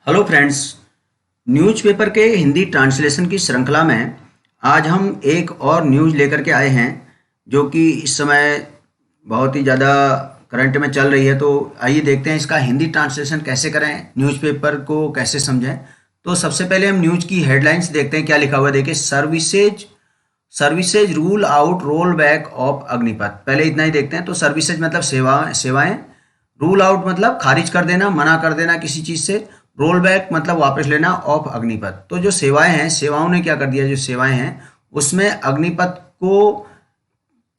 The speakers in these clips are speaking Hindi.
Hello friends. न्यूज़पेपर के हिंदी ट्रांसलेशन की श्रृंखला में आज हम एक और न्यूज़ लेकर के आए हैं जो कि इस समय बहुत ही ज़्यादा करंट में चल रही है। तो आइए देखते हैं इसका हिंदी ट्रांसलेशन कैसे करें, न्यूज़पेपर को कैसे समझें। तो सबसे पहले हम न्यूज़ की हेडलाइंस देखते हैं क्या लिखा हुआ है। देखिए, services rule out roll back of Agnipath. पहले इतना ही देखते हैं। तो सर्विसेज मतलब सेवाएं, रूल आउट मतलब खारिज कर देना, मना कर देना किसी चीज़ से, रोल बैक मतलब वापस लेना ऑफ अग्निपथ। तो जो सेवाएं हैं, सेवाओं ने क्या कर दिया, जो सेवाएं हैं उसमें अग्निपथ को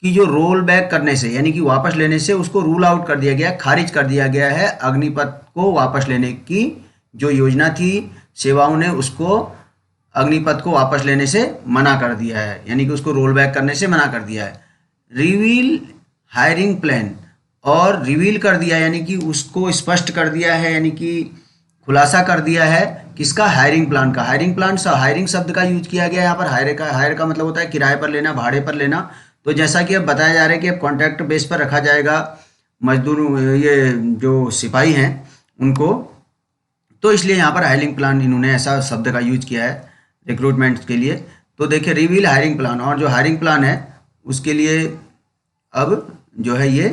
की जो रोल बैक करने से यानी कि वापस लेने से उसको रूल आउट कर दिया गया, खारिज कर दिया गया है। अग्निपथ को वापस लेने की जो योजना थी, सेवाओं ने उसको अग्निपथ को वापस लेने से मना कर दिया है, यानी कि उसको रोल बैक करने से मना कर दिया है। रिवील हायरिंग प्लान, और रिवील कर दिया यानी कि उसको स्पष्ट कर दिया है, यानी कि खुलासा कर दिया है किसका, हायरिंग प्लान का। हायरिंग शब्द का यूज किया गया यहाँ पर। हायर का मतलब होता है किराए पर लेना, भाड़े पर लेना। तो जैसा कि अब बताया जा रहा है कि अब कॉन्ट्रैक्ट बेस पर रखा जाएगा मजदूर, ये जो सिपाही हैं उनको। तो इसलिए यहाँ पर हायरिंग प्लान इन्होंने ऐसा शब्द का यूज किया है रिक्रूटमेंट के लिए। तो देखिए, रिवील हायरिंग प्लान, और जो हायरिंग प्लान है उसके लिए अब जो है ये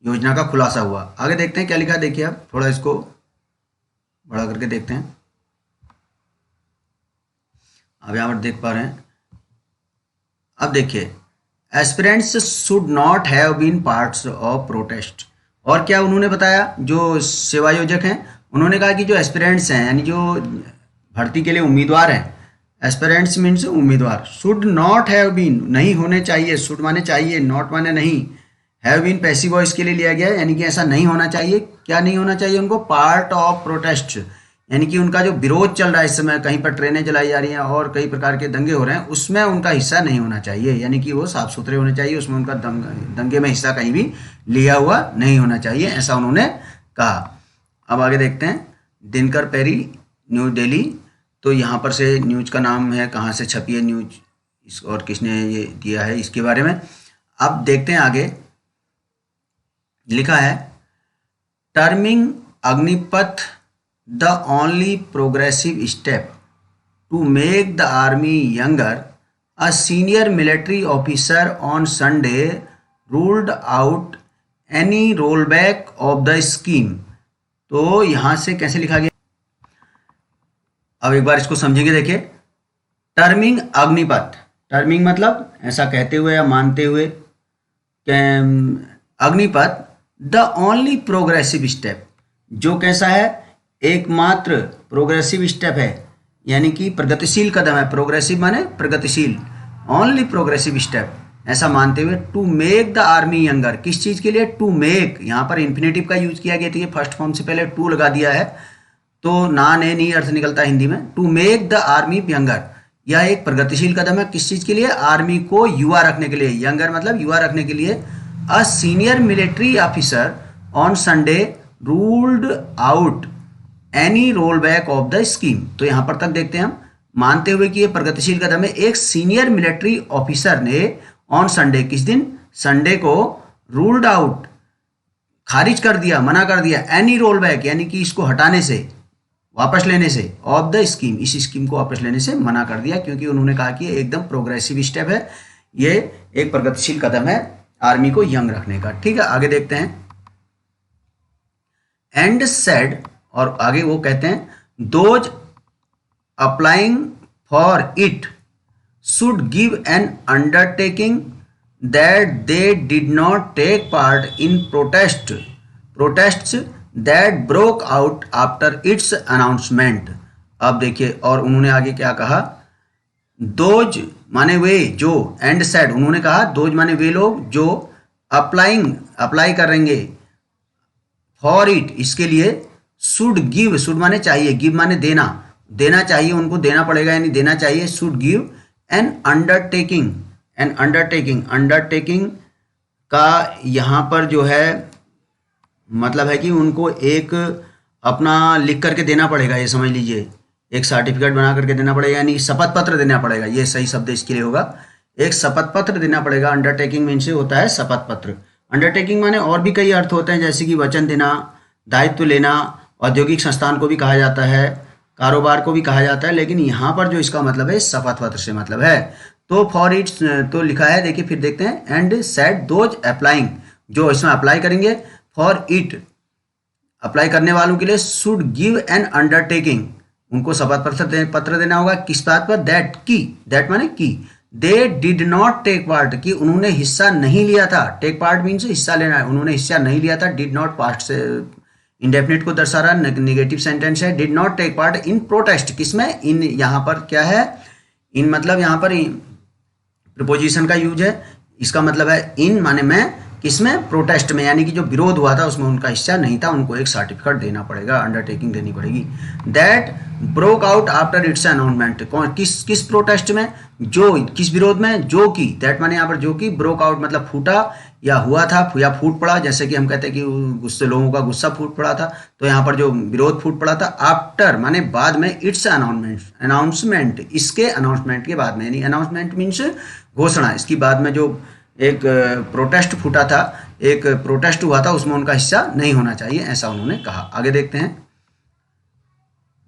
योजना का खुलासा हुआ। आगे देखते हैं क्या लिखा है। देखिए, अब थोड़ा इसको बड़ा करके देखते हैं। अब यहाँ पर देख पा रहे हैं। अब देखिए, aspirants should not have been parts of protest. और क्या उन्होंने बताया, जो सेवायोजक हैं उन्होंने कहा कि जो एस्पिरेंट्स हैं यानी जो भर्ती के लिए उम्मीदवार हैं, एस्पिरेंट्स मीन्स उम्मीदवार, शुड नॉट हैव बीन नहीं होने चाहिए, शुड माने चाहिए, नॉट माने नहीं, हैव बीन पैसिव वॉइस के लिए लिया गया है, यानी कि ऐसा नहीं होना चाहिए। क्या नहीं होना चाहिए उनको, पार्ट ऑफ प्रोटेस्ट, यानी कि उनका जो विरोध चल रहा है इस समय, कहीं पर ट्रेनें जलाई जा रही हैं और कई प्रकार के दंगे हो रहे हैं, उसमें उनका हिस्सा नहीं होना चाहिए, यानी कि वो साफ सुथरे होने चाहिए, उसमें उनका दंगे में हिस्सा कहीं भी लिया हुआ नहीं होना चाहिए, ऐसा उन्होंने कहा। अब आगे देखते हैं। दिनकर पेरी, न्यू दिल्ली। तो यहाँ पर से न्यूज का नाम है, कहाँ से छपी है न्यूज और किसने ये दिया है इसके बारे में। अब देखते हैं आगे लिखा है, terming Agnipath the only progressive step to make the army younger, a senior military officer on Sunday ruled out any roll back of the scheme. तो यहाँ से कैसे लिखा गया, अब एक बार इसको समझेंगे। देखिए, टर्मिंग अग्निपथ, टर्मिंग मतलब ऐसा कहते हुए या मानते हुए, Agnipath the only progressive step, जो कैसा है, एकमात्र प्रोग्रेसिव स्टेप है, यानी कि प्रगतिशील कदम है। प्रोग्रेसिव माने प्रगतिशील, ओनली प्रोग्रेसिव स्टेप ऐसा मानते हुए, to make the army younger, किस चीज के लिए, टू मेक, यहाँ पर इन्फिनेटिव का यूज किया गया था, फर्स्ट फॉर्म से पहले टू लगा दिया है, तो ना ने नहीं अर्थ निकलता हिंदी में। To make the army younger, यह एक प्रगतिशील कदम है, किस चीज के लिए, आर्मी को युवा रखने के लिए, यंगर मतलब युवा रखने के लिए। अ senior military officer on Sunday ruled out any roll back of the scheme. तो यहां पर तक देखते हैं हम, मानते हुए कि यह प्रगतिशील कदम है, एक सीनियर मिलिट्री ऑफिसर ने ऑन संडे, किस दिन, संडे को, रूल्ड आउट खारिज कर दिया, मना कर दिया, एनी रोल बैक यानी कि इसको हटाने से, वापस लेने से, ऑफ द स्कीम, इस स्कीम को वापस लेने से मना कर दिया, क्योंकि उन्होंने कहा कि ये एकदम प्रोग्रेसिव स्टेप है, ये एक प्रगतिशील कदम है आर्मी को यंग रखने का। ठीक है, आगे देखते हैं। एंड सेड, और आगे वो कहते हैं, those applying for it should give an undertaking that they did not take part in protests that broke out after its announcement. अब देखिए, और उन्होंने आगे क्या कहा, दोज माने वे जो, एंड सेड उन्होंने कहा, दोज माने वे लोग जो अप्लाई करेंगे, फॉर इट इसके लिए, शुड गिव, शुड माने चाहिए, गिव माने देना, देना चाहिए, उनको देना पड़ेगा यानी देना चाहिए, should give an undertaking, undertaking का यहाँ पर जो है मतलब है कि उनको एक अपना लिख करके देना पड़ेगा, ये समझ लीजिए, एक सर्टिफिकेट बना करके देना पड़ेगा, यानी शपथ पत्र देना पड़ेगा, ये सही शब्द इसके लिए होगा, एक शपथ पत्र देना पड़ेगा। अंडरटेकिंग मीन से होता है शपथ पत्र। अंडरटेकिंग माने और भी कई अर्थ होते हैं, जैसे कि वचन देना, दायित्व लेना, औद्योगिक संस्थान को भी कहा जाता है, कारोबार को भी कहा जाता है, लेकिन यहाँ पर जो इसका मतलब है शपथ पत्र से मतलब है। तो फॉर इट्स तो लिखा है, देखिए फिर देखते हैं, एंड सेट दोज अप्लाइंग, जो इसमें अप्लाई करेंगे, फॉर इट अप्लाई करने वालों के लिए, शुड गिव एन अंडरटेकिंग, उनको शपथ पत्र देना होगा किस बात पर, दैट की, दैट माने की, they did not take part, कि उन्होंने हिस्सा नहीं लिया था, टेक पार्ट मीन्स हिस्सा लेना है, उन्होंने हिस्सा नहीं लिया था, डिड नॉट पार्ट से इंडेफिनिट को दर्शा रहा, नेगेटिव सेंटेंस है, did not take part in protest, किसमें, इन, यहाँ पर क्या है, इन मतलब यहाँ पर प्रीपोजिशन का यूज है, इसका मतलब है इन माने में, किसमें, प्रोटेस्ट में, यानी कि जो विरोध हुआ था उसमें उनका हिस्सा नहीं था, उनको एक सर्टिफिकेट देना पड़ेगा, अंडरटेकिंग देनी पड़ेगी। That broke out after its announcement, कौन, किस प्रोटेस्ट में, जो, किस विरोध में, जो कि, दैट माने यहाँ पर जो कि, ब्रोक आउट मतलब फूटा या हुआ था या फूट पड़ा, जैसे कि हम कहते हैं कि गुस्से लोगों का गुस्सा फूट पड़ा था, तो यहाँ पर जो विरोध फूट पड़ा था, आफ्टर माने बाद में, इट्स अनाउंसमेंट, इसके अनाउंसमेंट के बाद में, यानी अनाउंसमेंट मीन्स घोषणा, इसकी बाद में जो एक प्रोटेस्ट फूटा था, एक प्रोटेस्ट हुआ था, उसमें उनका हिस्सा नहीं होना चाहिए, ऐसा उन्होंने कहा। आगे देखते हैं,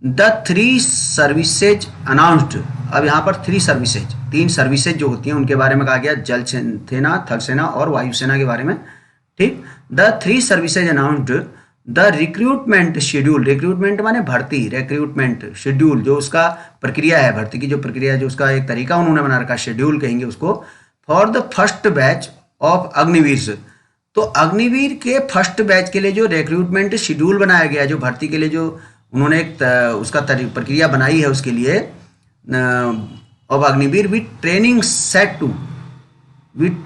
द 3 सर्विसेज अनाउंस्ड, अब यहाँ पर 3 सर्विसेज, 3 सर्विसेज जो होती हैं उनके बारे में कहा गया, जल सेना, थल सेना और वायुसेना के बारे में, ठीक। The 3 services announced the recruitment schedule, recruitment माने भर्ती, रिक्रूटमेंट शेड्यूल जो उसका प्रक्रिया है, भर्ती की जो प्रक्रिया है, जो उसका एक तरीका उन्होंने बना रखा, शेड्यूल कहेंगे उसको, for the first batch of Agniveer, तो अग्निवीर के फर्स्ट बैच के लिए जो रिक्रूटमेंट शेड्यूल बनाया गया, जो भर्ती के लिए जो उन्होंने एक उसका प्रक्रिया बनाई है, उसके लिए of Agniveer with training set to, with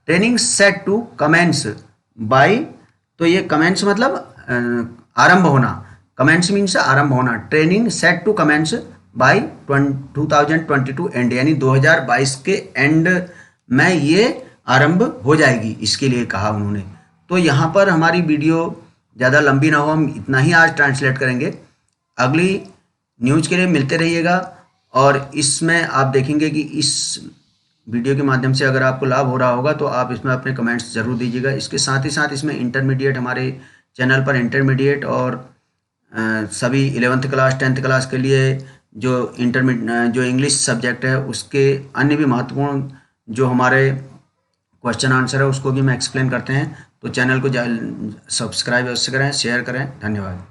training set to commence by, तो ये कमेंस मतलब आरंभ होना, कमेंस मीन्स आरंभ होना, training set to commence by 2022 end, यानी 2022 के एंड में ये आरंभ हो जाएगी, इसके लिए कहा उन्होंने। तो यहाँ पर हमारी वीडियो ज़्यादा लंबी ना हो, हम इतना ही आज ट्रांसलेट करेंगे, अगली न्यूज़ के लिए मिलते रहिएगा। और इसमें आप देखेंगे कि इस वीडियो के माध्यम से अगर आपको लाभ हो रहा होगा तो आप इसमें अपने कमेंट्स ज़रूर दीजिएगा। इसके साथ ही साथ इसमें इंटरमीडिएट, हमारे चैनल पर इंटरमीडिएट और सभी 11th क्लास 10th क्लास के लिए जो जो इंग्लिश सब्जेक्ट है उसके अन्य भी महत्वपूर्ण जो हमारे क्वेश्चन आंसर है उसको भी हम एक्सप्लेन करते हैं। तो चैनल को सब्सक्राइब अवश्य करें, शेयर करें। धन्यवाद।